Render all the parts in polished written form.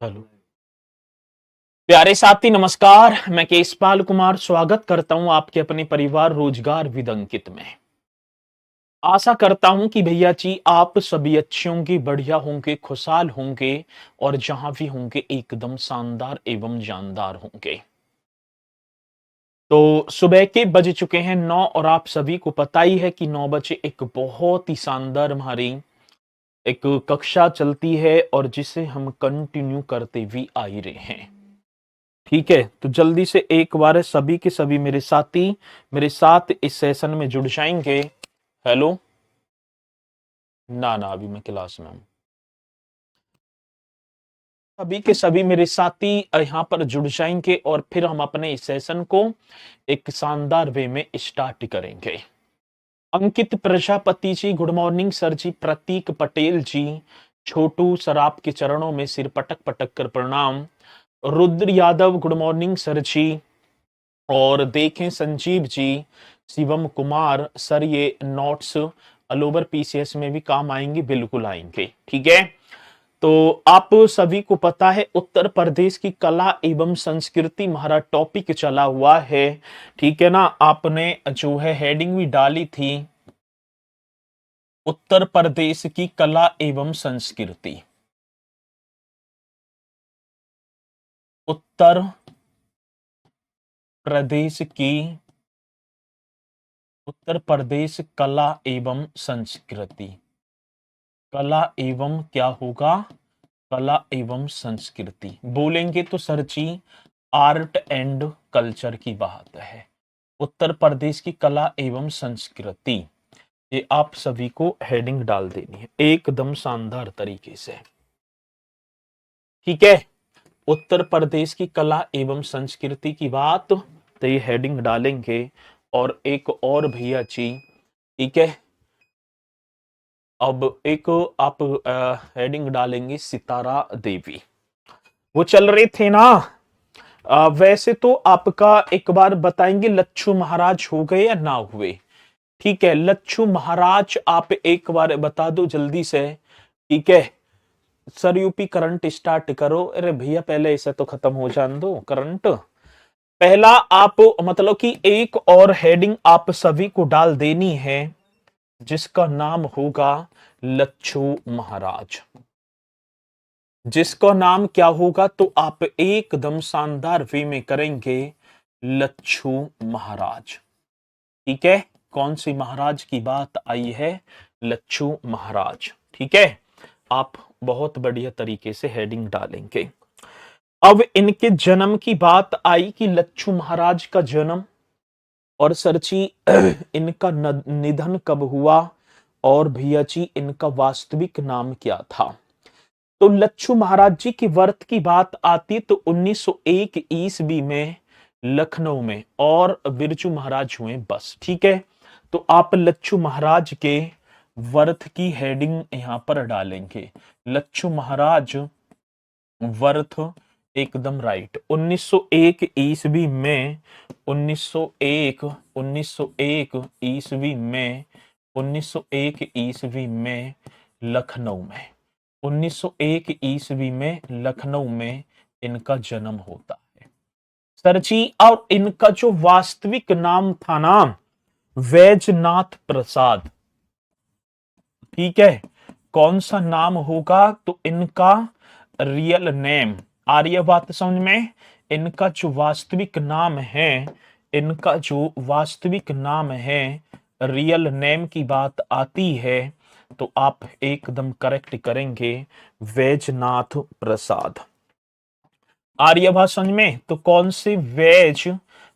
Hello प्यारे साथी, नमस्कार। मैं केशपाल कुमार स्वागत करता हूं आपके अपने परिवार रोजगार विद अंकित में। आशा करता हूं कि भैया जी आप सभी अच्छे होंगे, बढ़िया होंगे, खुशहाल होंगे और जहां भी होंगे एकदम शानदार एवं जानदार होंगे। तो सुबह के बज चुके हैं 9 और आप सभी को पता ही है कि 9 बजे एक बहुत ही शानदार हमारी एक कक्षा चलती है और जिसे हम कंटिन्यू करते भी आ ही रहे हैं। ठीक है, तो जल्दी से एक बार सभी के सभी मेरे साथी मेरे साथ इस सेशन में जुड़ जाएंगे। हेलो, ना ना अभी मैं क्लास में हूं। सभी के सभी मेरे साथी यहाँ पर जुड़ जाएंगे और फिर हम अपने इस सेशन को एक शानदार वे में स्टार्ट करेंगे। Ankit Prajapati ji good morning sir ji. Pratik Patel ji, Chhotu sir आपके चरणों में सिर पटक पटक कर प्रणाम। Rudra Yadav good morning sir ji. और देखें संजीव जी, शिवम कुमार सर, ये नोट्स ऑल ओवर पीसीएस में भी काम आएंगे, बिल्कुल आएंगे। ठीक है, तो आप सभी को पता है उत्तर प्रदेश की कला एवं संस्कृति हमारा टॉपिक चला हुआ है। ठीक है ना, आपने जो है हेडिंग भी डाली थी, उत्तर प्रदेश की कला एवं संस्कृति। उत्तर प्रदेश की उत्तर प्रदेश कला एवं संस्कृति। कला एवं क्या होगा? कला एवं संस्कृति बोलेंगे तो sir ji art and culture की बात है। उत्तर प्रदेश की कला एवं संस्कृति, ये आप सभी को हेडिंग डाल देनी है एकदम शानदार तरीके से। ठीक है, उत्तर प्रदेश की कला एवं संस्कृति की बात, तो ये हेडिंग डालेंगे। और एक और भैया जी, ठीक है, अब एक आप हेडिंग डालेंगे सितारा देवी। वो चल रहे थे ना। वैसे तो आपका एक बार बताएंगे लच्छू महाराज हो गए या ना हुए। ठीक है, लच्छू महाराज आप एक बार बता दो जल्दी से। ठीक है सर, यूपी करंट स्टार्ट करो। अरे भैया पहले इसे तो खत्म हो जान दो करंट। पहला आप मतलब कि एक और हेडिंग आप सभी को डाल देनी है जिसका नाम होगा लच्छू महाराज। जिसका नाम क्या होगा तो आप एकदम शानदार वे में करेंगे लच्छू महाराज। ठीक है, कौन सी महाराज की बात आई है? लच्छू महाराज। ठीक है, आप बहुत बढ़िया तरीके से हेडिंग डालेंगे। अब इनके जन्म की बात आई कि लच्छू महाराज का जन्म और सरची इनका निधन कब हुआ और भैया जी इनका वास्तविक नाम क्या था। तो लच्छू महाराज जी की वर्त की बात आती तो 1901 ईस्वी में लखनऊ में और बिरजू महाराज हुए बस। ठीक है, तो आप लच्छू महाराज के वर्थ की हेडिंग यहां पर डालेंगे। लच्छू महाराज वर्थ एकदम राइट। 1901 ईस्वी में 1901 ईस्वी में 1901 ईस्वी में लखनऊ में 1901 ईस्वी में लखनऊ में इनका जन्म होता है सर जी। और इनका जो वास्तविक नाम था ना, वैजनाथ प्रसाद। ठीक है, कौन सा नाम होगा तो इनका रियल नेम, आ रही है बात समझ में? इनका जो वास्तविक नाम है, इनका जो वास्तविक नाम है, रियल नेम की बात आती है तो आप एकदम करेक्ट करेंगे वैजनाथ प्रसाद। आर्य बात समझ में? तो कौन से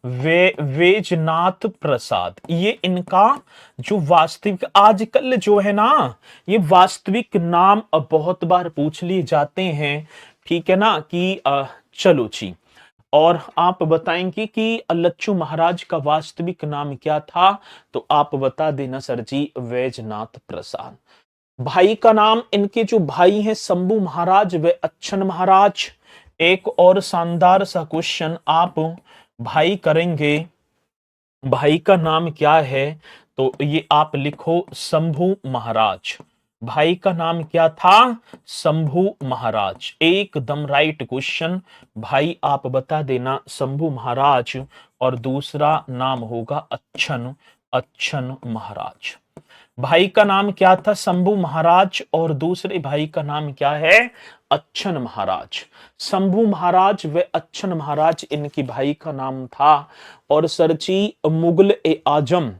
वेजनाथ प्रसाद, ये इनका जो वास्तविक, आजकल जो है ना ये वास्तविक नाम अब बहुत बार पूछ लिए जाते हैं। ठीक है ना कि चलो जी, और आप बताएंगे कि लच्छू महाराज का वास्तविक नाम क्या था तो आप बता देना सर जी वैजनाथ प्रसाद। भाई का नाम, इनके जो भाई हैं शंभू महाराज व अच्छन महाराज। एक और शानदार सा क्वेश्चन आप भाई करेंगे, भाई का नाम क्या है तो ये आप लिखो शंभू महाराज। भाई का नाम क्या था? शंभू महाराज। एकदम राइट क्वेश्चन। भाई आप बता देना शंभू महाराज, और दूसरा नाम होगा अच्छन, अच्छन महाराज। भाई का नाम क्या था? शंभू महाराज, और दूसरे भाई का नाम क्या है? अच्छन महाराज। शंभू महाराज व अच्छन महाराज, इनकी भाई का नाम था। और सरची मुगल ए आजम,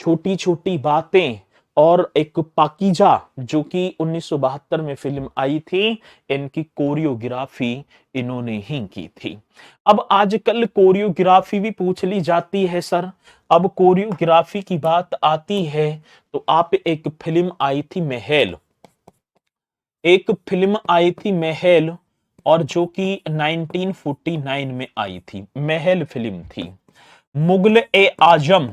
छोटी छोटी बातें, और एक पाकीजा जो कि 1972 में फिल्म आई थी, इनकी कोरियोग्राफी इन्होंने ही की थी। अब आजकल कोरियोग्राफी भी पूछ ली जाती है सर। अब कोरियोग्राफी की बात आती है तो आप, एक फिल्म आई थी महल, एक फिल्म आई थी महल, और जो कि 1949 में आई थी, महल फिल्म थी। मुगल ए आजम,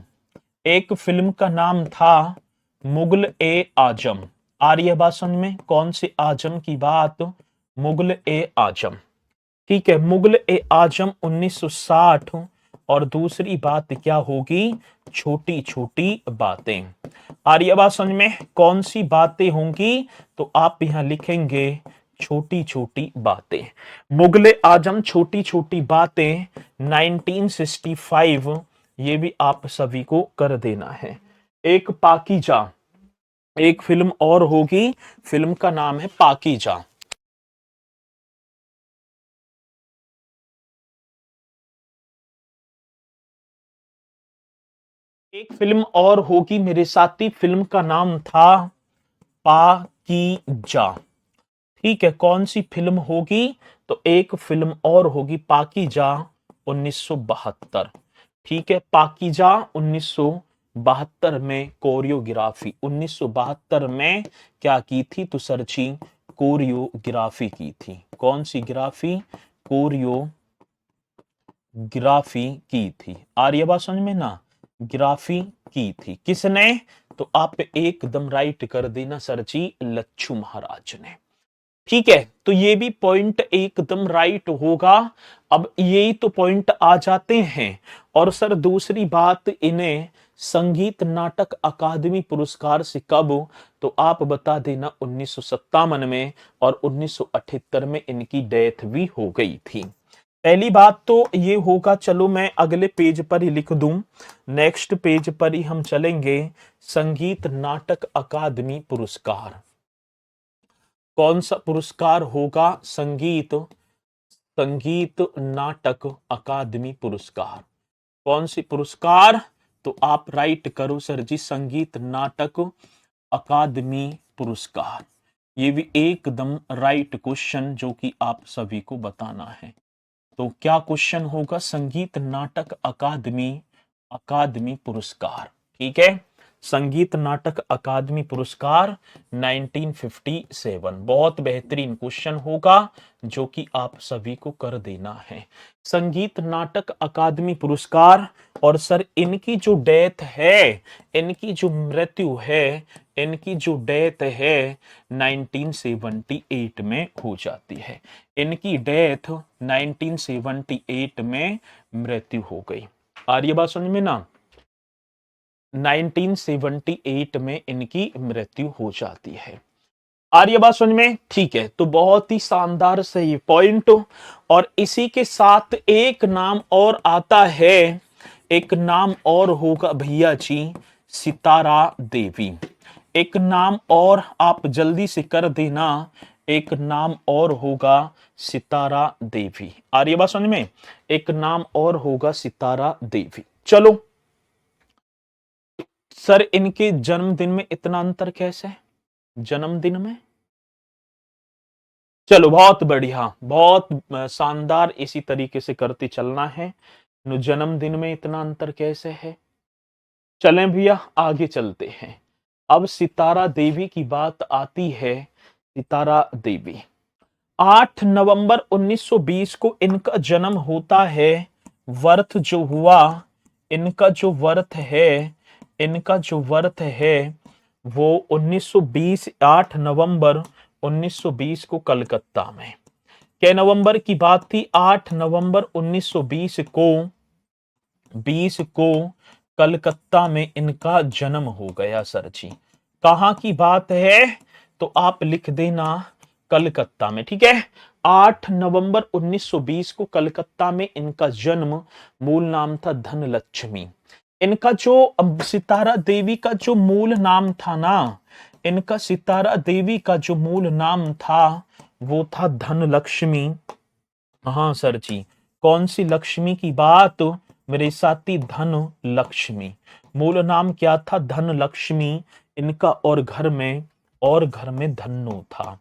एक फिल्म का नाम था मुगल ए आजम। आ रही है बात समझ में? कौन से आजम की बात? मुगल ए आजम। ठीक है, मुगल ए आजम 1960। और दूसरी बात क्या होगी? छोटी छोटी बातें। आ रही है बात समझ में? कौन सी बातें होंगी? तो आप यहां लिखेंगे छोटी छोटी बातें। मुगल आजम छोटी छोटी बातें 1965, ये भी आप सभी को कर देना है। एक पाकीजा, एक फिल्म और होगी, फिल्म का नाम है पाकीजा। एक फिल्म और होगी मेरे साथी, फिल्म का नाम था पाकीजा। ठीक है, कौन सी फिल्म होगी? तो एक फिल्म और होगी पाकीजा 1972। ठीक है, पाकीजा 1972 में कोरियोग्राफी, 1972 में क्या की थी? तो सरची कोरियोग्राफी की थी। कौन सी ग्राफी? कोरियोग्राफी की थी। आर्य बात समझ में ना? ग्राफी की थी किसने? तो आप एकदम राइट कर देना सरजी, लच्छू महाराज ने। ठीक है, तो ये भी पॉइंट एकदम राइट होगा। अब यही तो पॉइंट आ जाते हैं। और सर दूसरी बात, इन्हें संगीत नाटक अकादमी पुरस्कार से कब? तो आप बता देना 1957 में, और 1978 में इनकी डेथ भी हो गई थी। पहली बात तो ये होगा, चलो मैं अगले पेज पर ही लिख दूं, नेक्स्ट पेज पर ही हम चलेंगे। संगीत नाटक अकादमी पुरस्कार, कौन सा पुरस्कार होगा? संगीत, संगीत नाटक अकादमी पुरस्कार। कौन सी पुरस्कार? तो आप राइट करो सर जी, संगीत नाटक अकादमी पुरस्कार। ये भी एकदम राइट क्वेश्चन जो कि आप सभी को बताना है। तो क्या क्वेश्चन होगा? संगीत नाटक अकादमी, अकादमी पुरस्कार। ठीक है, संगीत नाटक अकादमी पुरस्कार 1957। बहुत बेहतरीन क्वेश्चन होगा जो कि आप सभी को कर देना है। संगीत नाटक अकादमी पुरस्कार, और सर इनकी जो डेथ है, इनकी जो मृत्यु है, इनकी जो डेथ है 1978 में हो जाती है। इनकी डेथ 1978 में मृत्यु हो गई। आ रही है बात समझ में ना? 1978 में इनकी मृत्यु हो जाती है। आ रही है बात समझ में? ठीक है, तो बहुत ही शानदार सही पॉइंट। और इसी के साथ एक नाम और आता है, एक नाम और होगा भैया जी, सितारा देवी। एक नाम और आप जल्दी से कर देना, एक नाम और होगा सितारा देवी। आ रही है बात समझ में? एक नाम और होगा सितारा देवी। चलो सर, इनके जन्मदिन में इतना अंतर कैसे? जन्मदिन में, चलो बहुत बढ़िया, बहुत शानदार, इसी तरीके से करते चलना है। जन्मदिन में इतना अंतर कैसे है? चलें भैया आगे चलते हैं। अब सितारा देवी की बात आती है। सितारा देवी 8 नवंबर 1920 को इनका जन्म होता है। वर्थ जो हुआ, इनका जो वर्थ है, इनका जो वर्थ है वो 1920, 8 नवंबर 1920 को कलकत्ता में। क्या नवंबर की बात थी? 8 नवंबर 1920 को, 20 को कलकत्ता में इनका जन्म हो गया सर जी। कहां की बात है? तो आप लिख देना कलकत्ता में। ठीक है, 8 नवंबर 1920 को कलकत्ता में इनका जन्म, मूल नाम था धनलक्ष्मी। इनका जो सितारा देवी का जो मूल नाम था ना, इनका सितारा देवी का जो मूल नाम था वो था धनलक्ष्मी। हाँ सर जी, कौन सी लक्ष्मी की बात मेरे साथी? धन लक्ष्मी। मूल नाम क्या था? धन लक्ष्मी इनका। और घर में धन्नो था।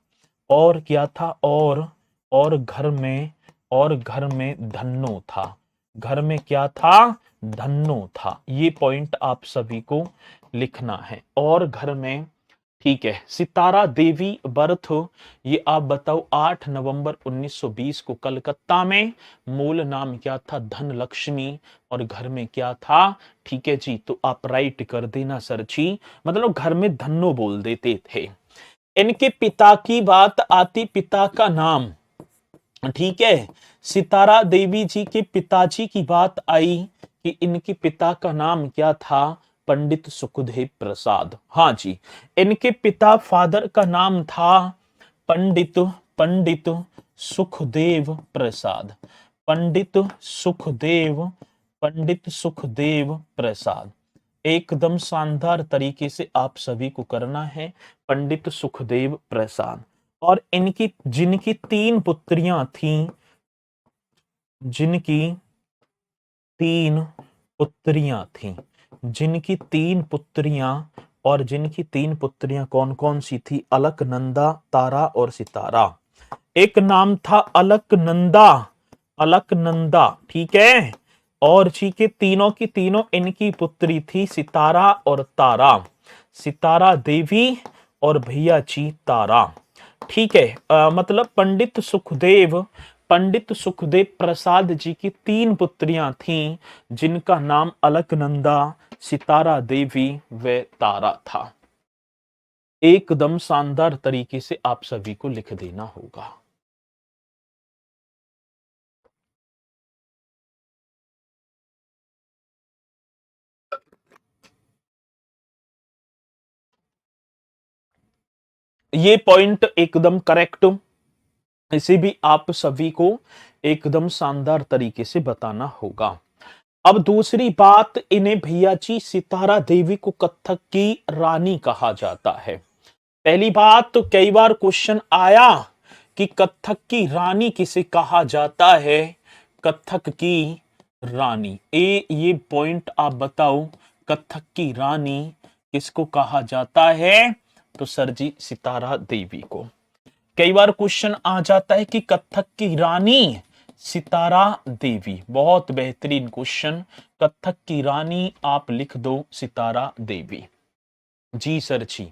और क्या था? और घर में धन्नो था। घर में क्या था? धन्नो था। ये पॉइंट आप सभी को लिखना है। और घर में, ठीक है। सितारा देवी बर्थ, ये आप बताओ, 8 नवंबर 1920 को कलकत्ता में। मूल नाम क्या था? धनलक्ष्मी। और घर में क्या था? ठीक है जी, तो आप राइट कर देना सर जी, मतलब घर में धन्नो बोल देते थे। इनके पिता की बात आती, पिता का नाम, ठीक है। सितारा देवी जी के पिताजी की बात आई कि इनके पिता का नाम क्या था? पंडित सुखदेव प्रसाद। हाँ जी, इनके पिता फादर का नाम था पंडित पंडित सुखदेव प्रसाद। पंडित सुखदेव पंडित सुखदेव प्रसाद। एकदम शानदार तरीके से आप सभी को करना है, पंडित सुखदेव प्रसाद। और इनकी जिनकी 3 पुत्रियां थीं, जिनकी 3 पुत्रियां थीं, जिनकी 3 पुत्रियां, और जिनकी 3 पुत्रियां कौन कौन सी थी? अलकनंदा, तारा और सितारा। एक नाम था अलकनंदा, अलकनंदा, ठीक है। और जी के तीनों की तीनों इनकी पुत्री थी, सितारा और तारा। सितारा देवी और भैया जी तारा। ठीक है, मतलब पंडित सुखदेव प्रसाद जी की 3 पुत्रियां थीं, जिनका नाम अलकनंदा, सितारा देवी व तारा था। एकदम शानदार तरीके से आप सभी को लिख देना होगा। ये पॉइंट एकदम करेक्ट, इसे भी आप सभी को एकदम शानदार तरीके से बताना होगा। अब दूसरी बात, इन्हें भैया जी सितारा देवी को कथक की रानी कहा जाता है। पहली बात तो कई बार क्वेश्चन आया कि कथक की रानी किसे कहा जाता है? कथक की रानी, ये पॉइंट आप बताओ, कथक की रानी किसको कहा जाता है? तो सर जी सितारा देवी को। कई बार क्वेश्चन आ जाता है कि कथक की रानी सितारा देवी, बहुत बेहतरीन क्वेश्चन। कथक की रानी आप लिख दो सितारा देवी। जी सर जी,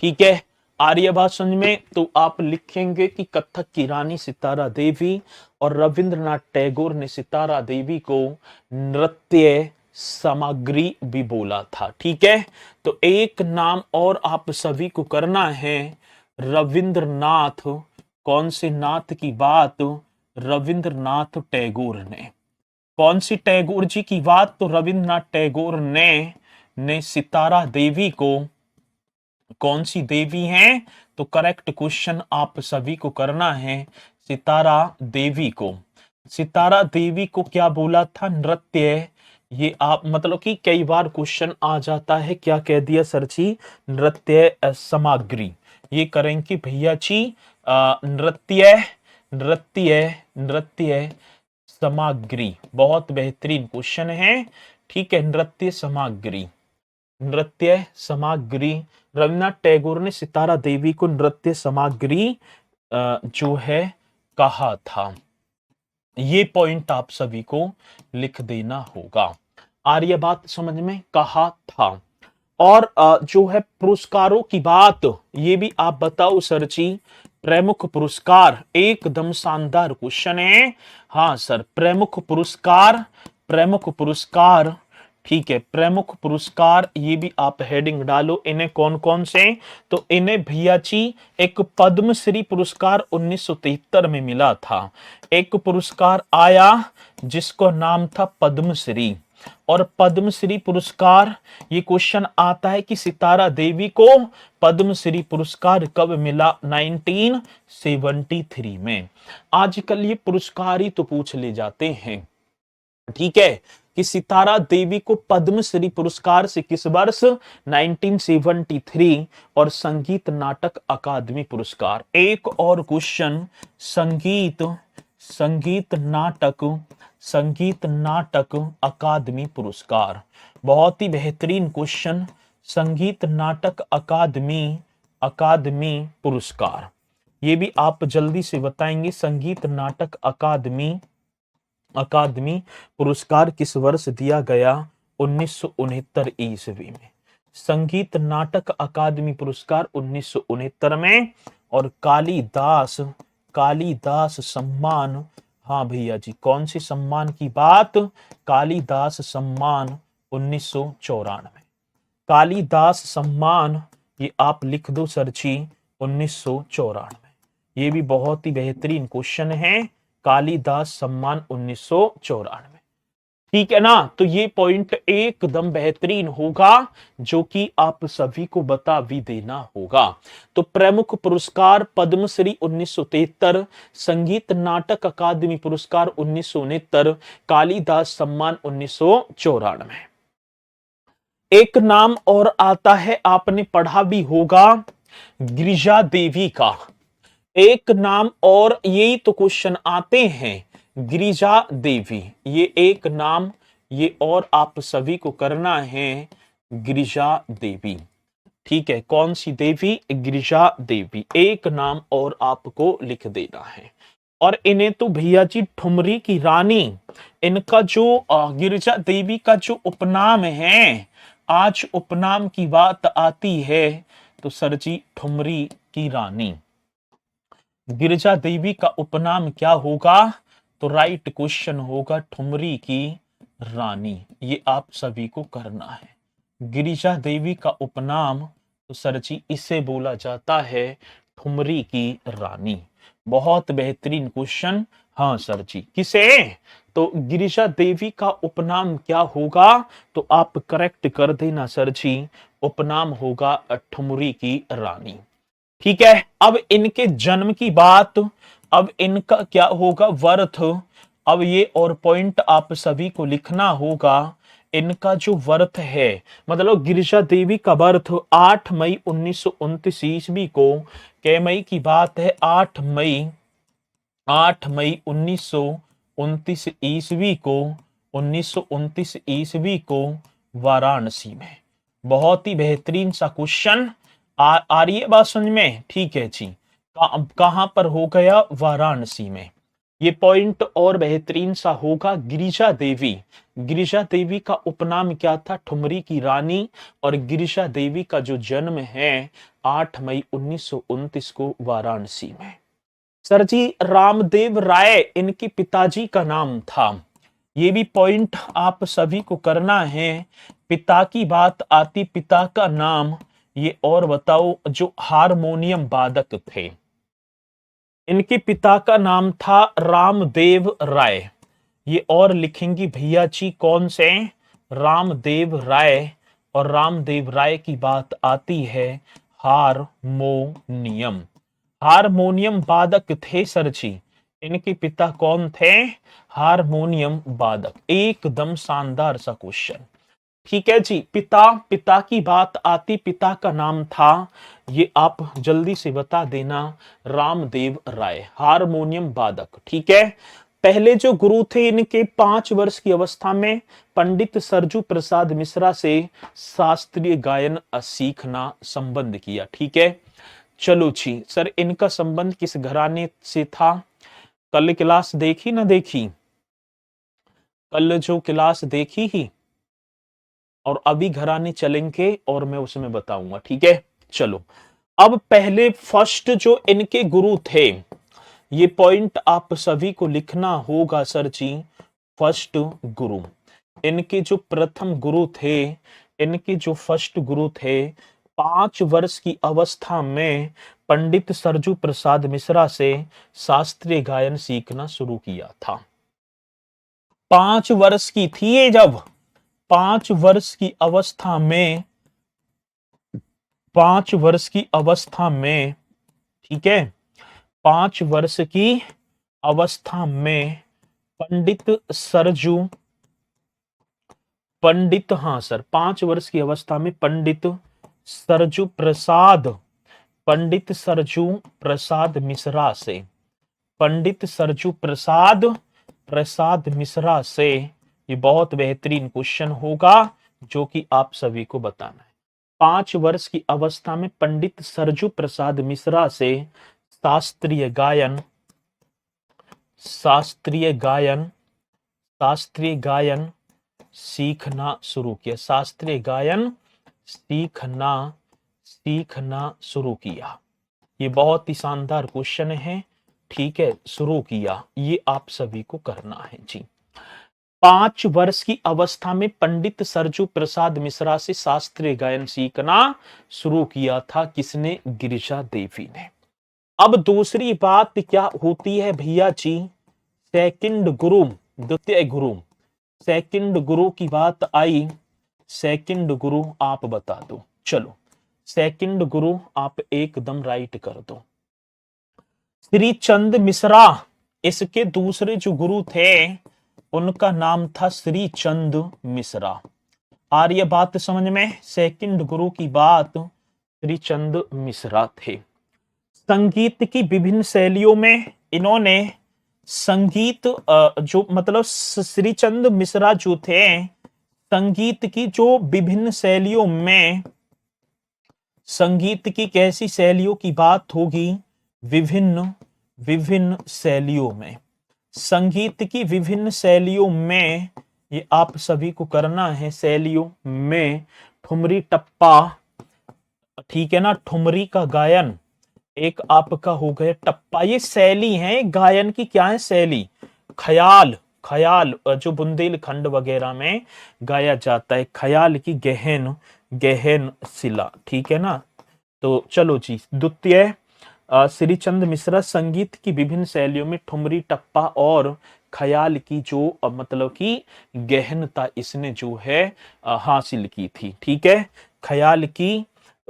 ठीक है। आर्य बात समझ में, तो आप लिखेंगे कि कथक की रानी सितारा देवी। और रविंद्रनाथ टैगोर ने सितारा देवी को नृत्य सामग्री भी बोला था। ठीक है, तो एक नाम और आप सभी को करना है, रविंद्रनाथ। कौन से नाथ की बात? रविंद्रनाथ टैगोर ने। कौन सी टैगोर जी की बात? तो रविंद्रनाथ टैगोर ने सितारा देवी को, कौन सी देवी हैं? तो करेक्ट क्वेश्चन आप सभी को करना है, सितारा देवी को। सितारा देवी को क्या बोला था? नृत्य। ये आप मतलब कि कई बार क्वेश्चन आ जाता है, क्या कह दिया सर जी? नृत्य सामग्री। ये करेंगे भैया जी नृत्य नृत्य नृत्य सामग्री। बहुत बेहतरीन क्वेश्चन है, ठीक है। नृत्य सामग्री, नृत्य सामग्री। रविन्द्रनाथ टैगोर ने सितारा देवी को नृत्य सामग्री जो है कहा था। ये पॉइंट आप सभी को लिख देना होगा। आर्य बात समझ में, कहा था। और जो है पुरस्कारों की बात, ये भी आप बताओ सर जी। प्रमुख पुरस्कार, एकदम शानदार क्वेश्चन है। हाँ सर, प्रमुख पुरस्कार, प्रमुख पुरस्कार, ठीक है। प्रमुख पुरस्कार, ये भी आप हेडिंग डालो। इन्हें कौन कौन से? तो इन्हें भैया जी एक पद्मश्री पुरस्कार 1973 में मिला था। एक पुरस्कार आया जिसको नाम था पद्मश्री। और पद्मश्री पुरस्कार, ये क्वेश्चन आता है कि सितारा देवी को पद्मश्री पुरस्कार कब मिला? 1973 में। आजकल ये पुरस्कार ही तो पूछ ले जाते हैं, ठीक है, कि सितारा देवी को पद्मश्री पुरस्कार से किस वर्ष? 1973। और संगीत नाटक अकादमी पुरस्कार, एक और क्वेश्चन, संगीत संगीत नाटक संगीत नाटक अकादमी पुरस्कार, बहुत ही बेहतरीन क्वेश्चन, संगीत नाटक अकादमी अकादमी पुरस्कार, ये भी आप जल्दी से बताएंगे। संगीत नाटक अकादमी अकादमी पुरस्कार किस वर्ष दिया गया? 1969 ईस्वी में। संगीत नाटक अकादमी पुरस्कार 1969 में। और कालिदास कालिदास सम्मान, हाँ भैया जी, कौन से सम्मान की बात? कालिदास सम्मान 1994। कालिदास सम्मान, ये आप लिख दो सर जी, 1994। ये भी बहुत ही बेहतरीन क्वेश्चन है, कालिदास सम्मान 1994। ठीक है ना? तो ये पॉइंट एकदम बेहतरीन होगा, जो कि आप सभी को बता भी देना होगा। तो प्रमुख पुरस्कार पद्मश्री 1973, संगीत नाटक अकादमी पुरस्कार 1969, कालिदास सम्मान 1994। एक नाम और आता है, आपने पढ़ा भी होगा, गिरिजा देवी का। एक नाम और, यही तो क्वेश्चन आते हैं, गिरिजा देवी, ये एक नाम, ये और आप सभी को करना है, गिरिजा देवी। ठीक है, कौन सी देवी? गिरिजा देवी। एक नाम और आपको लिख देना है। और इन्हें तो भैया जी ठुमरी की रानी, इनका जो गिरिजा देवी का जो उपनाम है, आज उपनाम की बात आती है तो सर जी ठुमरी की रानी। गिरिजा देवी का उपनाम क्या होगा? तो राइट क्वेश्चन होगा ठुमरी की रानी। ये आप सभी को करना है। गिरिजा देवी का उपनाम, तो सर जी इसे बोला जाता है ठुमरी की रानी। बहुत बेहतरीन क्वेश्चन। हाँ सर जी, किसे? तो गिरिजा देवी का उपनाम क्या होगा? तो आप करेक्ट कर देना सर जी, उपनाम होगा ठुमरी की रानी। ठीक है, अब इनके जन्म की बात, अब इनका क्या होगा? वर्थ। अब ये और पॉइंट आप सभी को लिखना होगा, इनका जो वर्थ है, मतलब गिरिजा देवी का बर्थ 8 मई 1929 ईस्वी को, कै मई की बात है? 8 मई 1929 ईस्वी को, 1929 ईस्वी को वाराणसी में। बहुत ही बेहतरीन सा क्वेश्चन। आ रही है बात समझ में? ठीक है जी, कहां पर हो गया? वाराणसी में। ये पॉइंट और बेहतरीन सा होगा, गिरिजा देवी। गिरिजा देवी का उपनाम क्या था? ठुमरी की रानी। और गिरिजा देवी का जो जन्म है 8 मई 1929 को वाराणसी में। सर जी रामदेव राय इनके पिताजी का नाम था। ये भी पॉइंट आप सभी को करना है। पिता की बात आती, पिता का नाम, ये और बताओ, जो हारमोनियम वादक थे, इनके पिता का नाम था रामदेव राय। ये और लिखेंगी भैया जी, कौन से? रामदेव राय। और रामदेव राय की बात आती है हारमोनियम। हारमोनियम वादक थे सर जी, इनके पिता कौन थे? हारमोनियम वादक। एकदम शानदार सा क्वेश्चन। ठीक है जी, पिता की बात आती, पिता का नाम था, ये आप जल्दी से बता देना, रामदेव राय, हारमोनियम वादक। ठीक है, पहले जो गुरु थे इनके 5 वर्ष की अवस्था में पंडित सरजू प्रसाद मिश्रा से शास्त्रीय गायन सीखना संबंध किया। ठीक है, चलो जी सर, इनका संबंध किस घराने से था? कल क्लास देखी ना देखी? कल जो क्लास देखी ही, और अभी घराने चलेंगे और मैं उसमें बताऊंगा। ठीक है, चलो अब पहले फर्स्ट जो इनके गुरु थे, ये पॉइंट आप सभी को लिखना होगा सर जी। फर्स्ट गुरु, इनके जो प्रथम गुरु थे, इनके जो फर्स्ट गुरु थे, 5 वर्ष की अवस्था में पंडित सरजू प्रसाद मिश्रा से शास्त्रीय गायन सीखना शुरू किया था। 5 वर्ष की थी ये जब, 5 वर्ष की अवस्था में, 5 वर्ष की अवस्था में, ठीक है, 5 वर्ष की अवस्था में पंडित सरजू, पंडित, हाँ सर, 5 वर्ष की अवस्था में पंडित सरजू प्रसाद, पंडित सरजू प्रसाद मिश्रा से, पंडित सरजू प्रसाद प्रसाद मिश्रा से, ये बहुत बेहतरीन क्वेश्चन होगा जो कि आप सभी को बताना है। 5 वर्ष की अवस्था में पंडित सरजू प्रसाद मिश्रा से शास्त्रीय गायन, शास्त्रीय गायन, शास्त्रीय गायन सीखना शुरू किया, शास्त्रीय गायन सीखना, सीखना शुरू किया। ये बहुत ही शानदार क्वेश्चन है, ठीक है, शुरू किया, ये आप सभी को करना है जी। 5 वर्ष की अवस्था में पंडित सरजू प्रसाद मिश्रा से शास्त्रीय गायन सीखना शुरू किया था, किसने? गिरिजा देवी ने। अब दूसरी बात क्या होती है भैया जी? सेकंड गुरु, द्वितीय गुरु, सेकंड गुरु की बात आई, सेकंड गुरु आप बता दो। चलो सेकंड गुरु आप एकदम राइट कर दो। श्री चंद मिश्रा, इसके दूसरे जो गुरु थे उनका नाम था श्री चंद मिश्रा। आ रही है बात समझ में? सेकंड गुरु की बात श्री चंद मिश्रा थे। संगीत की विभिन्न शैलियों में इन्होंने संगीत जो मतलब श्री चंद मिश्रा जो थे, संगीत की जो विभिन्न शैलियों में, संगीत की कैसी शैलियों की बात होगी? विभिन्न, विभिन्न शैलियों में, संगीत की विभिन्न शैलियों में, ये आप सभी को करना है। शैलियों में ठुमरी टप्पा, ठीक है ना, ठुमरी का गायन एक आपका हो गया टप्पा, ये शैली है गायन की। क्या है शैली? ख्याल, ख्याल जो बुंदेलखंड वगैरह में गाया जाता है, ख्याल की गहन, गहन शिला, ठीक है ना। तो चलो जी, द्वितीय श्री चंद मिश्रा संगीत की विभिन्न शैलियों में ठुमरी टप्पा और ख्याल की जो मतलब की गहनता इसने जो है हासिल की थी, ठीक है। ख्याल की,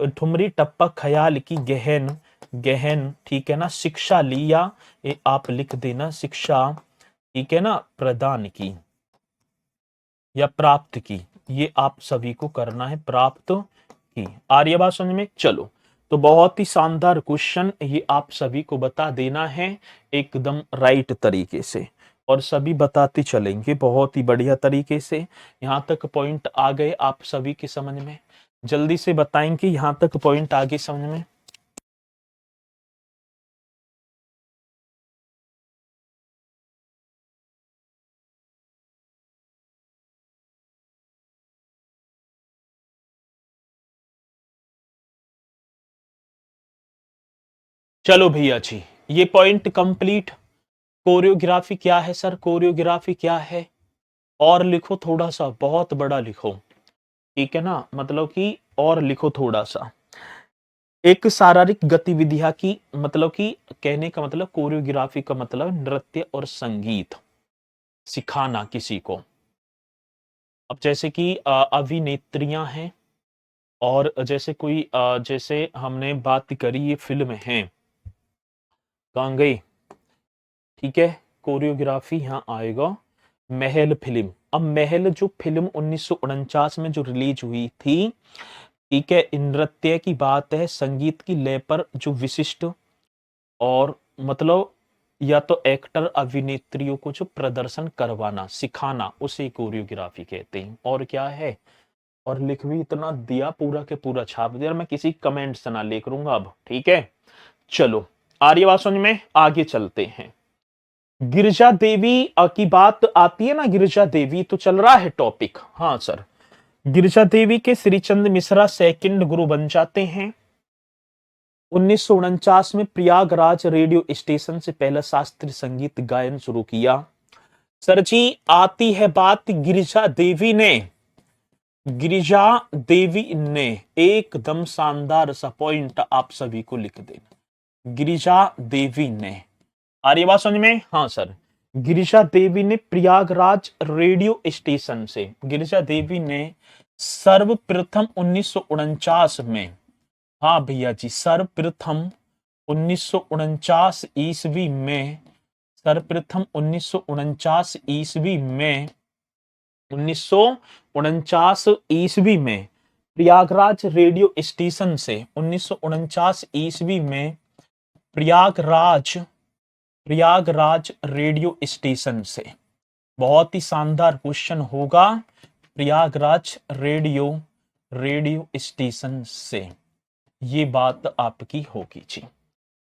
ठुमरी टप्पा ख्याल की गहन, गहन, ठीक है ना, शिक्षा लिया, ये आप लिख देना, शिक्षा, ठीक है ना, प्रदान की या प्राप्त की, ये आप सभी को करना है, प्राप्त की। आर्य बात समझ में? चलो, तो बहुत ही शानदार क्वेश्चन, ये आप सभी को बता देना है एकदम राइट तरीके से, और सभी बताते चलेंगे बहुत ही बढ़िया तरीके से। यहां तक पॉइंट आ गए आप सभी के समझ में? जल्दी से बताएंगे, यहां तक पॉइंट आ गए समझ में? चलो भैया जी, ये पॉइंट कंप्लीट। कोरियोग्राफी क्या है सर? कोरियोग्राफी क्या है? और लिखो थोड़ा सा, बहुत बड़ा लिखो, ठीक है ना, मतलब कि और लिखो थोड़ा सा। एक शारीरिक गतिविधियां की, मतलब कि कहने का मतलब कोरियोग्राफी का मतलब नृत्य और संगीत सिखाना किसी को। अब जैसे कि अभिनेत्रियां हैं, और जैसे कोई जैसे हमने बात करी ये फिल्म है, कहाँ गई, ठीक है, कोरियोग्राफी यहाँ आएगा महल फिल्म। अब महल जो फिल्म 1949 में जो रिलीज हुई थी, ठीक है, नृत्य की बात है, संगीत की लय पर जो विशिष्ट और मतलब या तो एक्टर अभिनेत्रियों को जो प्रदर्शन करवाना, सिखाना, उसे कोरियोग्राफी कहते हैं। और क्या है? और लिख भी इतना दिया, पूरा के पूरा छाप दिया, मैं किसी कमेंट से ना लिख लूंगा अब, ठीक है। चलो आर्य बात समझ में? आगे चलते हैं। गिरिजा देवी की बात आती है ना, गिरिजा देवी तो चल रहा है टॉपिक, हाँ सर। गिरिजा देवी के श्रीचंद मिश्रा सेकंड गुरु बन जाते हैं। 1949 में प्रयागराज रेडियो स्टेशन से पहला शास्त्रीय संगीत गायन शुरू किया। सर जी आती है बात गिरिजा देवी ने, गिरिजा देवी ने, एकदम शानदार सा पॉइंट आप सभी को लिख देना, गिरिजा देवी ने। आ रही बात समझ में? हाँ सर, गिरिजा देवी ने प्रयागराज रेडियो स्टेशन से, गिरिजा देवी ने सर्वप्रथम 1949 में, हाँ भैया जी, सर्वप्रथम 1949 ईस्वी में, सर्वप्रथम 1949 ईस्वी में, 1949 ईस्वी में प्रयागराज रेडियो स्टेशन से, 1949 ईस्वी में प्रयागराज प्रयागराज रेडियो स्टेशन से। बहुत ही शानदार क्वेश्चन होगा, प्रयागराज रेडियो स्टेशन से, ये बात आपकी होगी जी।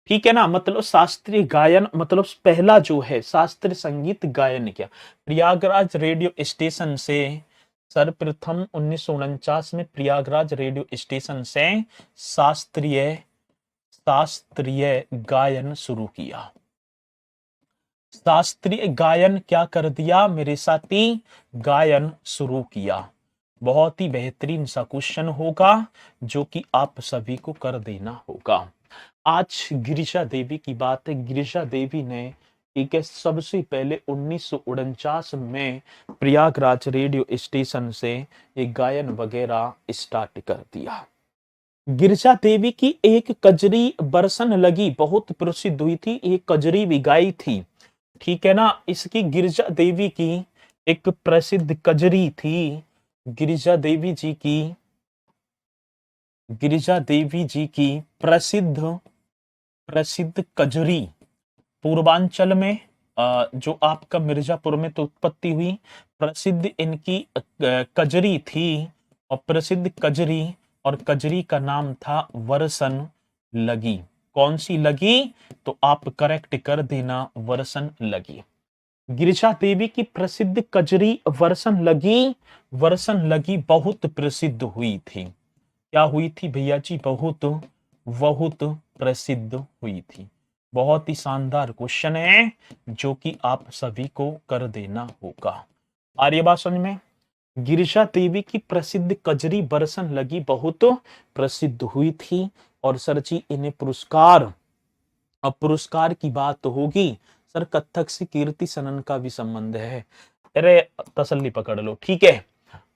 ठीक है ना, मतलब शास्त्रीय गायन, मतलब पहला जो है शास्त्रीय संगीत गायन क्या, प्रयागराज रेडियो स्टेशन से सर्वप्रथम 1949 में प्रयागराज रेडियो स्टेशन से शास्त्रीय गायन शुरू किया। शास्त्रीय गायन क्या कर दिया मेरे साथी, गायन शुरू किया। बहुत ही बेहतरीन सा क्वेश्चन होगा जो कि आप सभी को कर देना होगा। आज गिरिजा देवी की बात है। गिरिजा देवी ने, ठीक है, सबसे पहले 1949 में प्रयागराज रेडियो स्टेशन से एक गायन वगैरह स्टार्ट कर दिया। गिरिजा देवी की एक कजरी बरसन लगी बहुत प्रसिद्ध हुई थी, एक कजरी भी गाई थी। ठीक है ना, इसकी गिरिजा देवी की एक प्रसिद्ध कजरी थी। गिरिजा देवी जी की, गिरिजा देवी जी की प्रसिद्ध कजरी पूर्वांचल में, जो आपका मिर्जापुर में तो उत्पत्ति हुई, प्रसिद्ध इनकी कजरी थी, और प्रसिद्ध कजरी, और कजरी का नाम था वर्षण लगी। कौन सी लगी, तो आप करेक्ट कर देना, वर्षण लगी। गिरिजा देवी की प्रसिद्ध कजरी वर्षण लगी बहुत प्रसिद्ध हुई थी। क्या हुई थी भैया जी, बहुत बहुत प्रसिद्ध हुई थी। बहुत ही शानदार क्वेश्चन है जो कि आप सभी को कर देना होगा। आ रही है बात समझ में। गिरिजा देवी की प्रसिद्ध कजरी बरसन लगी बहुत प्रसिद्ध हुई थी। और सर जी इन्हें पुरस्कार, अब पुरस्कार की बात होगी सर, कथक से कीर्ति सनन का भी संबंध है। अरे तसल्ली पकड़ लो, ठीक है।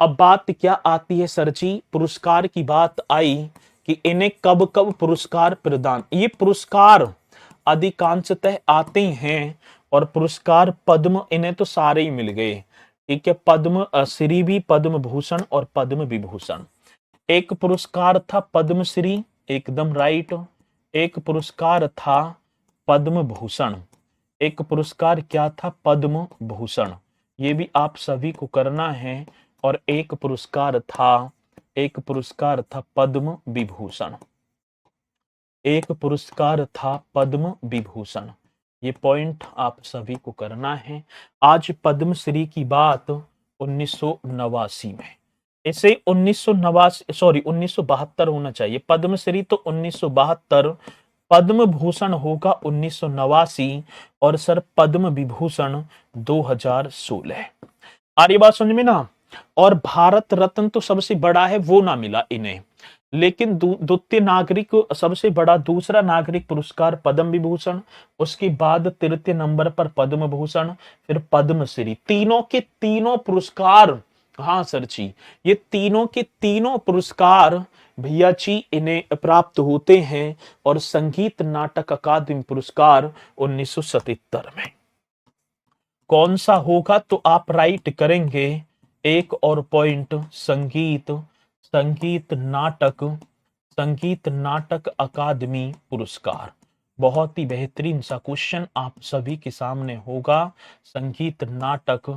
अब बात क्या आती है सर जी, पुरस्कार की बात आई कि इन्हें कब कब पुरस्कार प्रदान, ये पुरस्कार अधिकांशतः आते हैं, और पुरस्कार पद्म इन्हें तो सारे ही मिल गए। ठीक है, पद्म श्री भी, पद्म भूषण और पद्म विभूषण। एक पुरस्कार था पद्म श्री, एकदम राइट। एक पुरस्कार था पद्म भूषण, एक पुरस्कार क्या था, पद्म भूषण, ये भी आप सभी को करना है। और एक पुरस्कार था पद्म विभूषण, एक पुरस्कार था पद्म विभूषण। ये पॉइंट आप सभी को करना है। आज पद्मश्री की बात 1989 में, इसे 1989 सॉरी 1972 होना चाहिए, पद्मश्री तो 1972, पद्म भूषण होगा 1989, और सर पद्म विभूषण 2016। आ रही बात समझ में ना। और भारत रत्न तो सबसे बड़ा है, वो ना मिला इन्हें, लेकिन द्वितीय नागरिक सबसे बड़ा दूसरा नागरिक पुरस्कार पद्म विभूषण, उसके बाद तृतीय नंबर पर पद्म भूषण, फिर पद्मश्री। तीनों के तीनों पुरस्कार, हाँ सर जी, ये तीनों के तीनों पुरस्कार भैया जी इन्हें प्राप्त होते हैं। और संगीत नाटक अकादमी पुरस्कार 1977 में। कौन सा होगा, तो आप राइट करेंगे एक और पॉइंट, संगीत नाटक अकादमी पुरस्कार। बहुत ही बेहतरीन सा क्वेश्चन आप सभी के सामने होगा। संगीत नाटक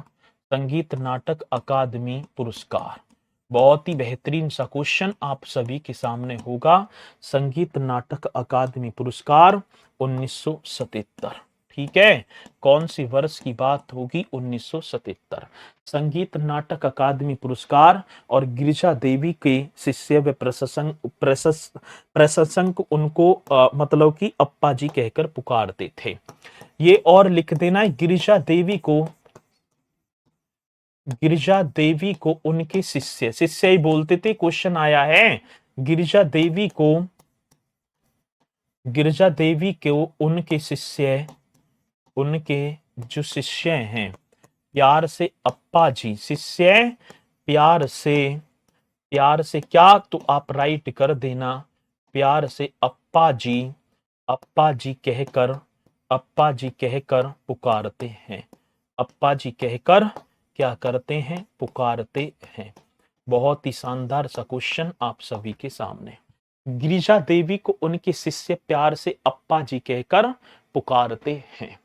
अकादमी पुरस्कार, बहुत ही बेहतरीन सा क्वेश्चन आप सभी के सामने होगा। संगीत नाटक अकादमी पुरस्कार 1977। ठीक है, कौन सी वर्ष की बात होगी, 1977। संगीत नाटक अकादमी पुरस्कार। और गिरिजा देवी के शिष्य व प्रशंसक उनको मतलब कि अप्पा जी कहकर पुकारते थे। ये और लिख देना, गिरिजा देवी को उनके शिष्य ही बोलते थे। क्वेश्चन आया है, गिरिजा देवी को उनके शिष्य जो शिष्य हैं, प्यार से अप्पा जी, शिष्य प्यार से क्या, तो आप राइट कर देना, प्यार से अप्पा जी कहकर, अप्पा जी कहकर पुकारते हैं, अप्पा जी कहकर क्या करते हैं, पुकारते हैं। बहुत ही शानदार सा क्वेश्चन आप सभी के सामने। गिरिजा देवी को उनके शिष्य प्यार से अप्पा जी कहकर पुकारते हैं।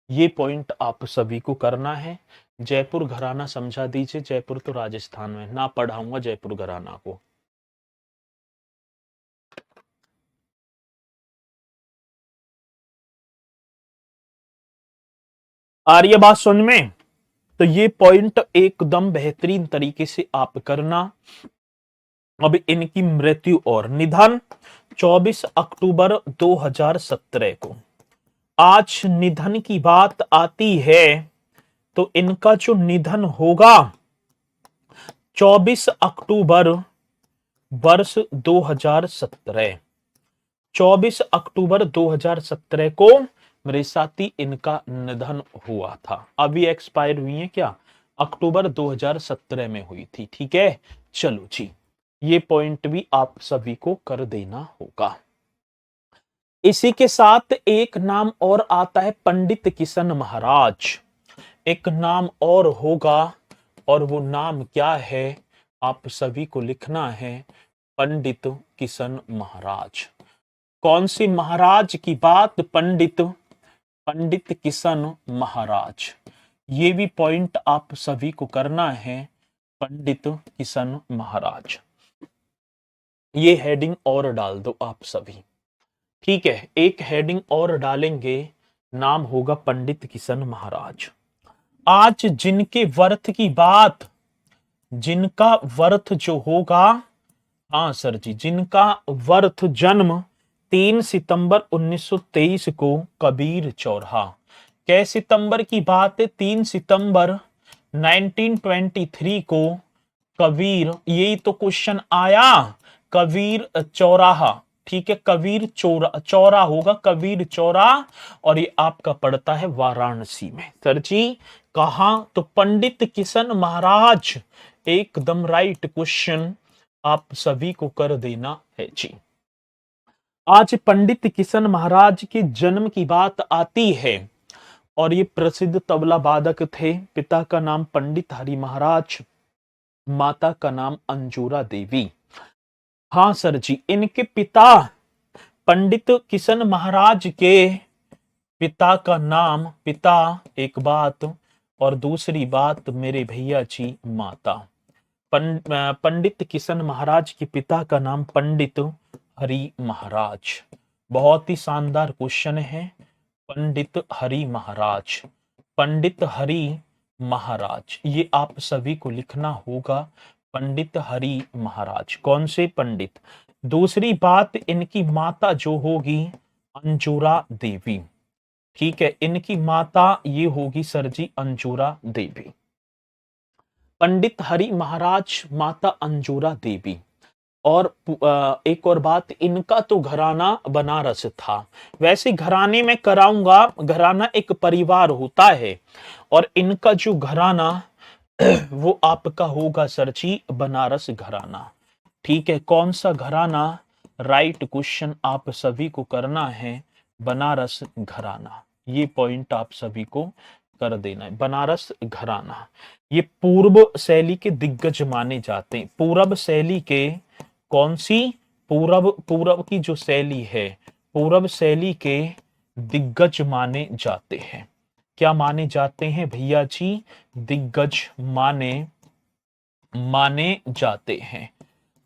ये पॉइंट आप सभी को करना है। जयपुर घराना समझा दीजिए, जयपुर तो राजस्थान में, ना पढ़ाऊंगा जयपुर घराना को। आ रही है बात समझ में? तो ये पॉइंट एकदम बेहतरीन तरीके से आप करना। अब इनकी मृत्यु और निधन 24 अक्टूबर 2017 को। आज निधन की बात आती है तो इनका जो निधन होगा 24 अक्टूबर वर्ष 2017, 24 अक्टूबर 2017 को मेरे साथी इनका निधन हुआ था। अभी एक्सपायर हुई है क्या, अक्टूबर 2017 में हुई थी। ठीक है, चलो जी, ये पॉइंट भी आप सभी को कर देना होगा। इसी के साथ एक नाम और आता है पंडित किशन महाराज। एक नाम और होगा और वो नाम क्या है, आप सभी को लिखना है, पंडित किशन महाराज। कौन सी महाराज की बात, पंडित किशन महाराज। ये भी पॉइंट आप सभी को करना है, पंडित किशन महाराज। ये हेडिंग और डाल दो आप सभी। ठीक है, एक हेडिंग और डालेंगे, नाम होगा पंडित किशन महाराज। आज जिनके वर्थ की बात, जिनका वर्थ जो होगा, हाँ सर जी, जिनका वर्थ जन्म 3 सितंबर 1923 को कबीर चौराहा। कै सितंबर की बात है, 3 सितंबर 1923 को कबीर, यही तो क्वेश्चन आया, कबीर चौराहा। ठीक है, कबीर चौरा होगा, कबीर चौरा, और ये आपका पड़ता है वाराणसी में। सर जी कहा, तो पंडित किशन महाराज, एकदम राइट क्वेश्चन आप सभी को कर देना है जी। आज पंडित किशन महाराज के जन्म की बात आती है और ये प्रसिद्ध तबला वादक थे। पिता का नाम पंडित हरि महाराज, माता का नाम अंजूरा देवी। हाँ सर जी, इनके पिता पंडित किशन महाराज के पिता का नाम, पिता एक बात और दूसरी बात मेरे भैया जी माता। पंडित किशन महाराज के पिता का नाम पंडित हरि महाराज। बहुत ही शानदार क्वेश्चन है, पंडित हरि महाराज, पंडित हरि महाराज, ये आप सभी को लिखना होगा, पंडित हरि महाराज। कौन से पंडित? दूसरी बात, इनकी माता जो होगी अंजूरा देवी। ठीक है, इनकी माता ये होगी सर जी अंजूरा देवी। पंडित हरि महाराज, माता अंजूरा देवी। और एक और बात, इनका तो घराना बनारस था। वैसे घराने में कराऊंगा, घराना एक परिवार होता है और इनका जो घराना वो आपका होगा सर जी बनारस घराना। ठीक है, कौन सा घराना, राइट क्वेश्चन आप सभी को करना है, बनारस घराना। ये पॉइंट आप सभी को कर देना है, बनारस घराना। ये पूर्व शैली के दिग्गज माने जाते हैं। पूर्व शैली के, कौन सी, पूर्व की जो शैली है, पूर्व शैली के दिग्गज माने जाते हैं। क्या माने जाते हैं भैया जी? दिग्गज माने जाते हैं।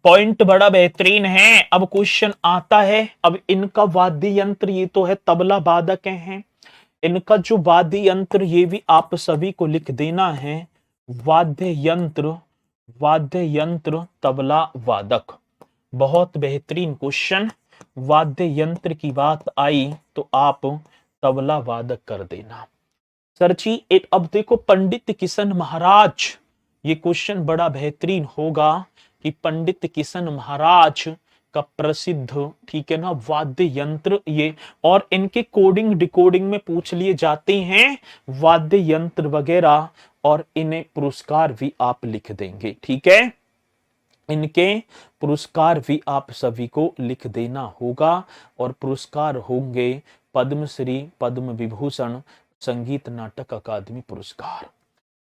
पॉइंट बड़ा बेहतरीन है। अब क्वेश्चन आता है, अब इनका वाद्य यंत्र, ये तो है तबला वादक हैं, इनका जो वाद्य यंत्र ये भी आप सभी को लिख देना है, वाद्य यंत्र तबला वादक। बहुत बेहतरीन क्वेश्चन। वाद्य यंत्र की बात आई तो आप तबला वादक कर देना। सर जी एक, अब देखो पंडित किशन महाराज, ये क्वेश्चन बड़ा बेहतरीन होगा कि पंडित किशन महाराज का प्रसिद्ध, ठीक है ना, वाद्य यंत्र ये, और इनके कोडिंग डिकोडिंग में पूछ लिए जाते हैं वाद्य यंत्र वगैरह, और इन्हें पुरस्कार भी आप लिख देंगे, ठीक है। इनके पुरस्कार भी आप सभी को लिख देना होगा, और पुरस्कार होंगे पद्मश्री, पद्म विभूषण, संगीत नाटक अकादमी पुरस्कार।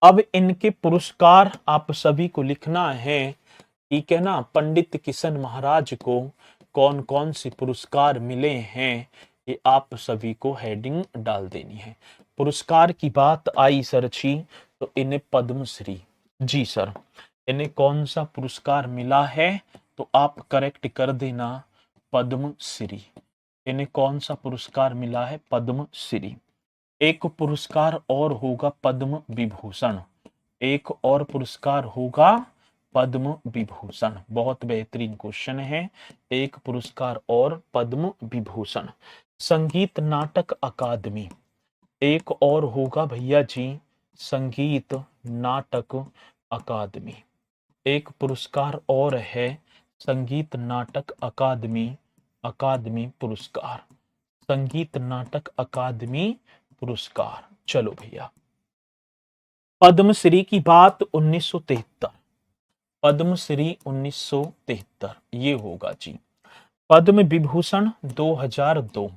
अब इनके पुरस्कार आप सभी को लिखना है, ठीक है ना। पंडित किशन महाराज को कौन कौन से पुरस्कार मिले हैं, ये आप सभी को हेडिंग डाल देनी है। पुरस्कार की बात आई सर जी, तो इन्हें पद्मश्री, जी सर, इन्हें कौन सा पुरस्कार मिला है, तो आप करेक्ट कर देना पद्मश्री। इन्हें कौन सा पुरस्कार मिला है, पद्मश्री। एक पुरस्कार और होगा पद्म विभूषण, एक और पुरस्कार होगा पद्म विभूषण। बहुत बेहतरीन क्वेश्चन है, एक पुरस्कार और पद्म विभूषण। संगीत नाटक अकादमी, एक और होगा भैया जी संगीत नाटक अकादमी, एक पुरस्कार और है संगीत नाटक अकादमी, अकादमी पुरस्कार, संगीत नाटक अकादमी पुरस्कार। चलो भैया, पद्मश्री की बात 1973, पद्मश्री 1973 ये होगा जी। पद्म विभूषण 2002,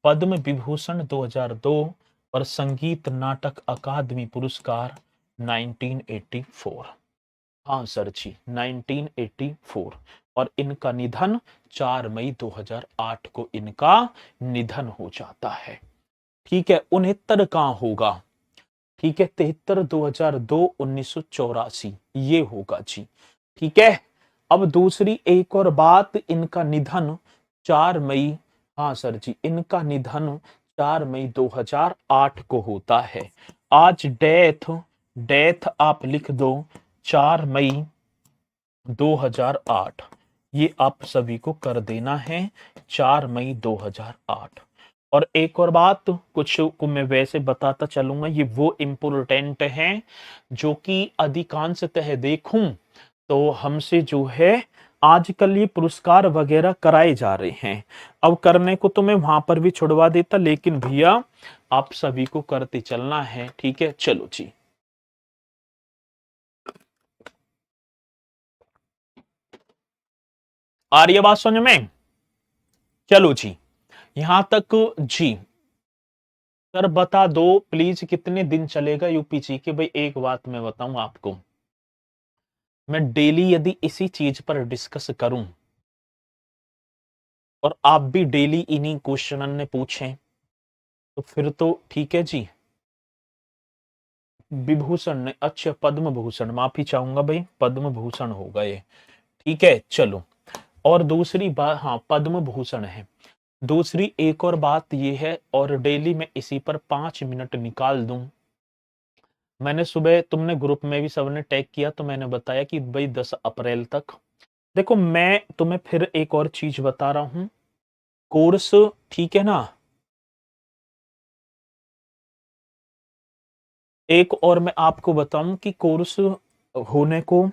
पद्म विभूषण 2002, और संगीत नाटक अकादमी पुरस्कार 1984। हाँ सर जी 1984, और इनका निधन 4 मई 2008 को इनका निधन हो जाता है, ठीक है। 69 कहाँ होगा, ठीक है, 73 2002 1984 ये होगा जी, ठीक है। अब दूसरी एक और बात, इनका निधन 4 मई, हाँ सर जी, इनका निधन 4 मई 2008 को होता है। आज डेथ, डेथ आप लिख दो 4 मई 2008, ये आप सभी को कर देना है 4 मई 2008। और एक और बात कुछ को मैं वैसे बताता चलूंगा, ये वो इम्पोर्टेंट है जो कि अधिकांशतः देखूं तो हमसे जो है आजकल ये पुरस्कार वगैरह कराए जा रहे हैं। अब करने को तो मैं वहां पर भी छुड़वा देता, लेकिन भैया आप सभी को करते चलना है, ठीक है। चलो जी, आ रही है बात समझ में? चलो जी, यहां तक जी। सर बता दो प्लीज कितने दिन चलेगा यूपीजी के? भाई एक बात मैं बताऊं आपको, मैं डेली यदि इसी चीज पर डिस्कस करूं और आप भी डेली इन्हीं क्वेश्चन ने पूछें, तो फिर तो ठीक है जी। विभूषण ने, अच्छा पद्म भूषण, माफी चाहूंगा भाई, पद्म भूषण होगा ये, ठीक है। चलो, और दूसरी बात, हाँ पद्म भूषण है। दूसरी एक और बात ये है, और डेली मैं इसी पर 5 मिनट निकाल दूं। मैंने सुबह, तुमने ग्रुप में भी सबने टैग किया, तो मैंने बताया कि भाई 10 अप्रैल तक, देखो मैं तुम्हें फिर एक और चीज बता रहा हूं, कोर्स, ठीक है ना। एक और मैं आपको बताऊं कि कोर्स होने को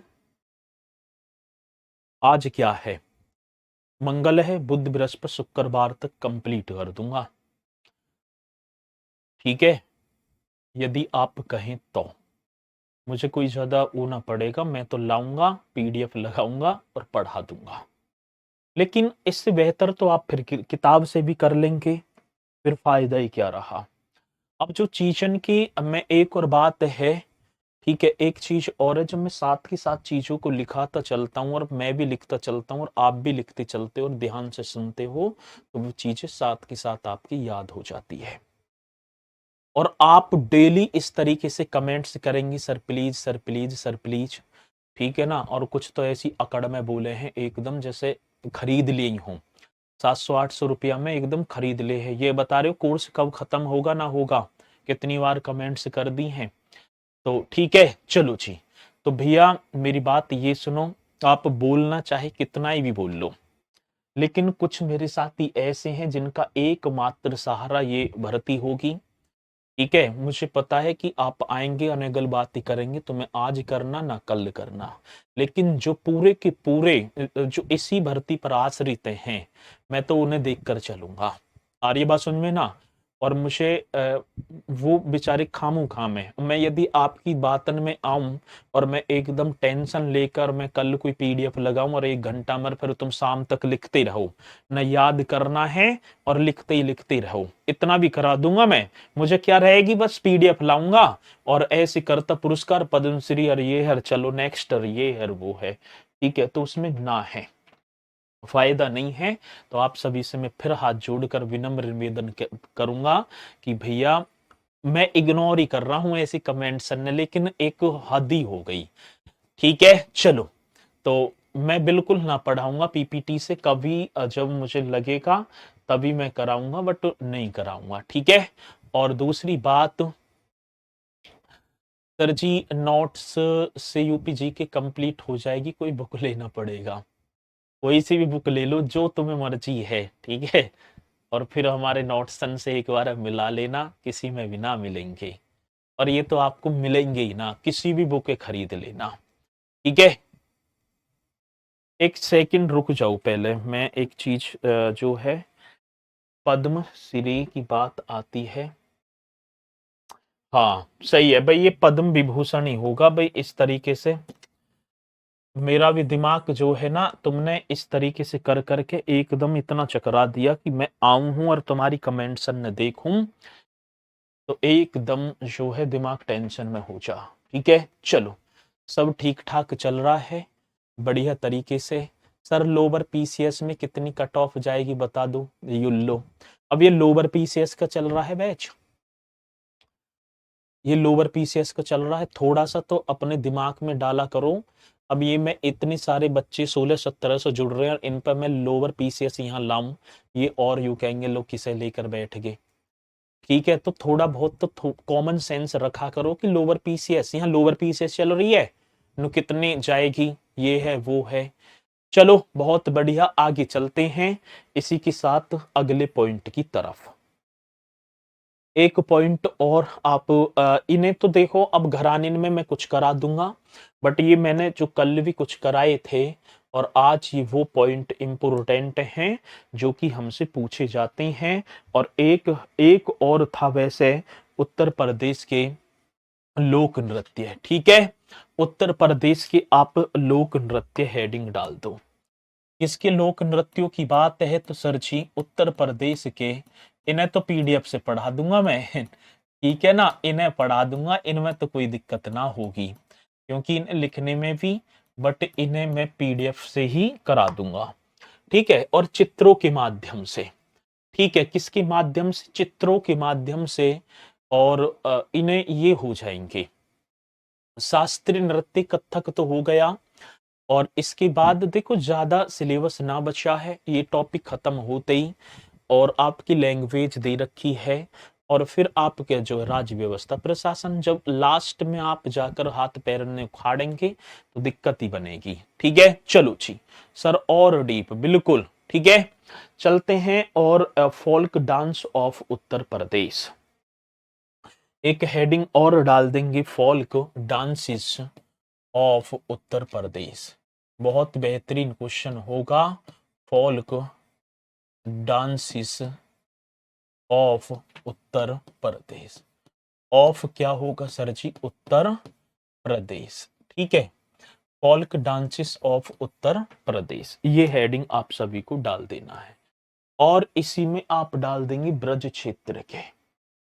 आज क्या है, मंगल है, बुध बृहस्पति शुक्रवार तक कंप्लीट कर दूंगा, ठीक है। यदि आप कहें तो मुझे कोई ज्यादा वो ना पड़ेगा, मैं तो लाऊंगा पीडीएफ लगाऊंगा और पढ़ा दूंगा। लेकिन इससे बेहतर तो आप फिर किताब से भी कर लेंगे, फिर फायदा ही क्या रहा। अब जो चीजन की, अब मैं एक और बात है, ठीक है, एक चीज और है, जब मैं साथ के साथ चीजों को लिखाता चलता हूँ और मैं भी लिखता चलता हूँ और आप भी लिखते चलते हो और ध्यान से सुनते हो, तो वो चीजें साथ के साथ आपकी याद हो जाती है। और आप डेली इस तरीके से कमेंट्स करेंगी, sir please sir please sir please, ठीक है ना। और कुछ तो ऐसी अकड़ में बोले हैं एकदम जैसे खरीद ली हूं, 700-800 रुपया में एकदम खरीद ले है। ये बता रहे हो कोर्स कब खत्म होगा ना होगा, कितनी बार कमेंट्स कर दी हैं, तो ठीक है। चलो जी, तो भैया मेरी बात ये सुनो, आप बोलना चाहे कितना ही भी बोल लो, लेकिन कुछ मेरे साथी ऐसे हैं जिनका एकमात्र सहारा ये भर्ती होगी, ठीक है, मुझे पता है कि आप आएंगे और अगल बात ही करेंगे, तो मैं आज करना ना कल करना, लेकिन जो पूरे के पूरे जो इसी भर्ती पर आश्रित हैं, मैं तो उन्हें देखकर चलूंगा। आ रही है बात समझ में ना? और मुझे वो बेचारे खामो खाम है, मैं यदि आपकी बातन में आऊं और मैं एकदम टेंशन लेकर मैं कल कोई पीडीएफ लगाऊं और 1 घंटा मर, फिर तुम शाम तक लिखते रहो, न याद करना है और लिखते ही रहो, इतना भी करा दूंगा मैं। मुझे क्या रहेगी, बस पीडीएफ लाऊंगा और ऐसे करता पुरस्कार पद्मश्री और ये है, चलो नेक्स्ट और ये है वो है, ठीक है, तो उसमें ना है, फायदा नहीं है। तो आप सभी से मैं फिर हाथ जोड़कर विनम्र निवेदन करूंगा कि भैया मैं इग्नोर ही कर रहा हूं ऐसी कमेंट्स ने, लेकिन एक हद ही हो गई। ठीक है, चलो, तो मैं बिल्कुल ना पढ़ाऊंगा पीपीटी से कभी, जब मुझे लगेगा तभी मैं कराऊंगा, बट नहीं कराऊंगा, ठीक है। और दूसरी बात, सर जी नोट्स से यूपीजी के कंप्लीट हो जाएगी, कोई बुक लेना पड़ेगा, कोई सी भी बुक ले लो जो तुम्हें मर्जी है, ठीक है। और फिर हमारे नोट्सन से एक बार मिला लेना, किसी में भी ना मिलेंगे, और ये तो आपको मिलेंगे ही ना, किसी भी बुक के खरीद लेना, ठीक है। एक सेकंड रुक जाओ, पहले मैं एक चीज जो है पद्म श्री की बात आती है, हाँ सही है भाई, ये पद्म विभूषण ही होगा भाई, इस तरीके से मेरा भी दिमाग जो है ना, तुमने इस तरीके से कर करके एकदम इतना चकरा दिया कि मैं आऊं हूं और तुम्हारी कमेंट्स न देखूं, तो एकदम जो है दिमाग टेंशन में हो जा। ठीक है, चलो, सब ठीक ठाक चल रहा है बढ़िया तरीके से। सर लोअर पीसीएस में कितनी कट ऑफ जाएगी बता दो, ये लो, अब ये लोअर पीसीएस का चल रहा है बैच, ये लोअर पीसीएस का चल रहा है, थोड़ा सा तो अपने दिमाग में डाला करो। अब ये मैं इतने सारे बच्चे 16-17 से जुड़ रहे हैं और इन पर मैं लोअर पीसीएस यहाँ लाऊं, ये और यू कहेंगे लोग किसे लेकर बैठ गए, ठीक है। तो थोड़ा बहुत तो कॉमन सेंस रखा करो कि लोअर पीसीएस, यहाँ लोअर पीसीएस चल रही है, नो कितने जाएगी, ये है वो है। चलो बहुत बढ़िया, आगे चलते हैं इसी के साथ अगले पॉइंट की तरफ। एक पॉइंट और आप इन्हें तो देखो, अब घराने में मैं कुछ करा दूंगा, बट ये मैंने जो कल भी कुछ कराए थे और आज ये वो पॉइंट इंपोर्टेंट हैं जो कि हमसे पूछे जाते हैं। और एक एक और था वैसे, उत्तर प्रदेश के लोक नृत्य, ठीक है, उत्तर प्रदेश के आप लोक नृत्य हेडिंग डाल दो। इसके लोक नृत्यों की बात है तो सर जी उत्तर प्रदेश के, इन्हें तो पीडीएफ से पढ़ा दूंगा मैं ठीक है ना, इन्हें पढ़ा दूंगा, इनमें तो कोई दिक्कत ना होगी, क्योंकि इन्हें लिखने में भी, बट इन्हें मैं पीडीएफ से ही करा दूंगा, ठीक है। और चित्रों के माध्यम से, ठीक है, किसके माध्यम से, चित्रों के माध्यम से, और इन्हें ये हो जाएंगे शास्त्रीय नृत्य, कथक तो हो गया, और इसके बाद देखो ज्यादा सिलेबस ना बचा है, ये टॉपिक खत्म होते ही, और आपकी लैंग्वेज दे रखी है, और फिर आपके जो है राज्य व्यवस्था प्रशासन, जब लास्ट में आप जाकर हाथ पैर ने उखाड़ेंगे तो दिक्कत ही बनेगी, ठीक है। चलो जी सर, और डीप बिल्कुल ठीक है, चलते हैं। और folk dance of Uttar Pradesh, एक हेडिंग और डाल देंगे, folk dances of Uttar Pradesh, बहुत बेहतरीन क्वेश्चन होगा, folk dances of Uttar Pradesh, of क्या होगा सर जी, उत्तर प्रदेश, ठीक है, folk dances of Uttar Pradesh, ये हेडिंग आप सभी को डाल देना है। और इसी में आप डाल देंगे ब्रज क्षेत्र के,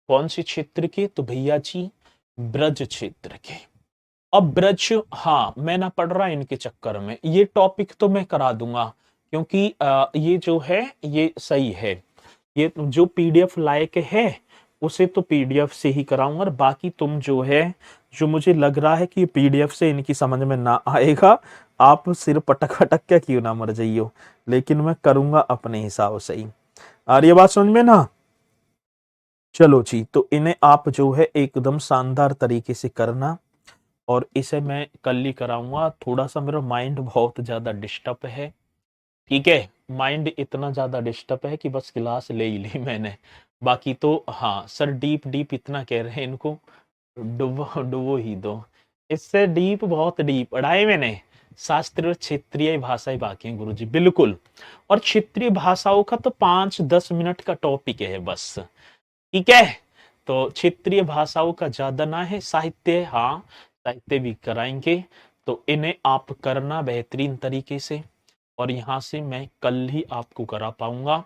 कौन से क्षेत्र के, तो भैया जी ब्रज क्षेत्र के। अब ब्रज, हाँ मैं ना पढ़ रहा इनके चक्कर में, ये टॉपिक तो मैं करा दूंगा, क्योंकि ये जो है ये सही है, ये जो पीडीएफ लायक है उसे तो पीडीएफ से ही कराऊंगा, और बाकी तुम जो है, जो मुझे लग रहा है कि पीडीएफ से इनकी समझ में ना आएगा, आप सिर पटक पटक क्या क्यों ना मर जाइयो, लेकिन मैं करूंगा अपने हिसाब से ही। आ रही है बात समझ में ना? चलो जी, तो इन्हें आप जो है एकदम शानदार तरीके से करना, और इसे मैं कल ही कराऊंगा, थोड़ा सा मेरा माइंड बहुत ज्यादा डिस्टर्ब है, ठीक है, माइंड इतना ज्यादा डिस्टर्ब है कि बस क्लास ले ही ली मैंने, बाकी तो हाँ सर, डीप डीप इतना कह रहे हैं, इनको डुबो डुबो ही दो। इससे डीप, बहुत डीप पढ़ाए मैंने। शास्त्रीय और क्षेत्रीय भाषाएं बाकी हैं गुरुजी, बिल्कुल। और क्षेत्रीय भाषाओं का तो 5-10 मिनट का टॉपिक है बस, ठीक है। तो क्षेत्रीय भाषाओं का ज्यादा ना है, साहित्य, हाँ साहित्य भी कराएंगे। तो इन्हें आप करना बेहतरीन तरीके से, और यहां से मैं कल ही आपको करा पाऊंगा,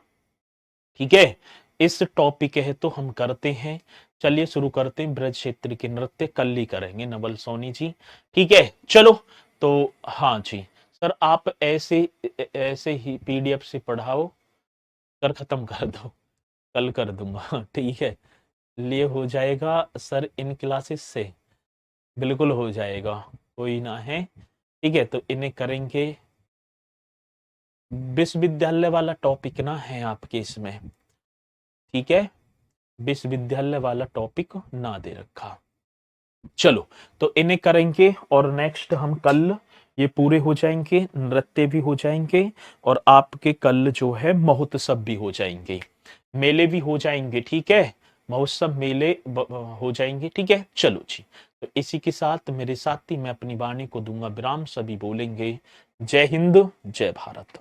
ठीक है। इस टॉपिक है तो हम करते हैं। चलिए शुरू करते हैं। ब्रज क्षेत्र के नृत्य कल ही करेंगे नवल सोनी जी, ठीक है। चलो, तो हाँ जी सर, आप ऐसे ऐसे ही पीडीएफ से पढ़ाओ, कर खत्म कर दो, कल कर दूंगा ठीक है। लिए हो जाएगा सर इन क्लासेस से, बिल्कुल हो जाएगा, कोई ना है, ठीक है। तो इन्हें करेंगे। विश्वविद्यालय वाला टॉपिक ना है आपके इसमें, ठीक है। विश्वविद्यालय वाला टॉपिक ना दे रखा। चलो, तो इन्हें करेंगे, और नेक्स्ट हम कल ये पूरे हो जाएंगे, नृत्य भी हो जाएंगे, और आपके कल जो है महोत्सव भी हो जाएंगे, मेले भी हो जाएंगे, ठीक है। महोत्सव मेले हो जाएंगे, ठीक है। चलो जी, तो इसी के साथ मेरे साथी मैं अपनी वाणी को दूंगा विराम, सभी बोलेंगे जय हिंद, जय भारत।